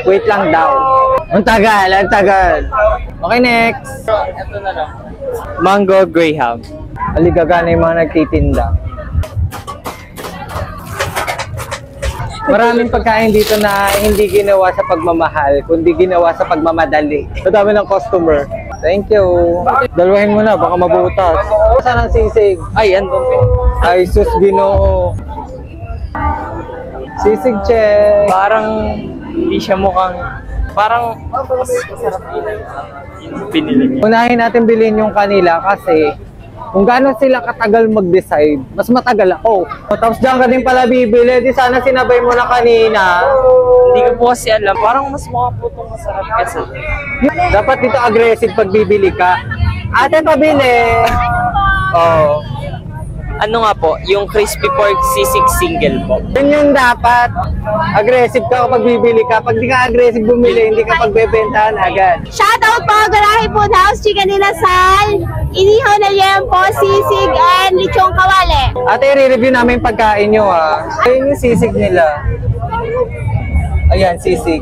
Wait lang daw. Ang tagal, ang tagal. Okay, next. Ito na lang. Mango Graham. Aligaga na yung mga nagtitinda. Maraming pagkain dito na hindi ginawa sa pagmamahal, kundi ginawa sa pagmamadali. Sa dami ng customer. Thank you. Dalawahin mo na, baka mabutas. Saan ang sisig? Ay, andun po. Ay, sus, Ginoo. Sisig check. Parang hindi siya mukhang... Parang mas masarap yung pinili niya. Unahin natin bilhin yung kanila kasi kung gaano sila katagal mag-decide, mas matagal ako. Tapos dyan ka din pala bibili, di sana sinabay mo na kanina. Hindi ko po kasi alam. Parang mas mukha po itong masarap kasi. Dapat dito aggressive pag bibili ka. Ate, pabili! Oh. Ano nga po, yung crispy pork sisig single po. Yun yung dapat. Aggressive ka kapag bibili ka. Pag di ka aggressive bumili, hindi ka pagbebentahan agad. Shoutout po, Garahe Food House, Chicken Inasal, Inihaw na Liempo, Sisig, and Lichong Kawale. Ate, i-review namin yung pagkain nyo ha. Ayun yung sisig nila. Ayan, sisig.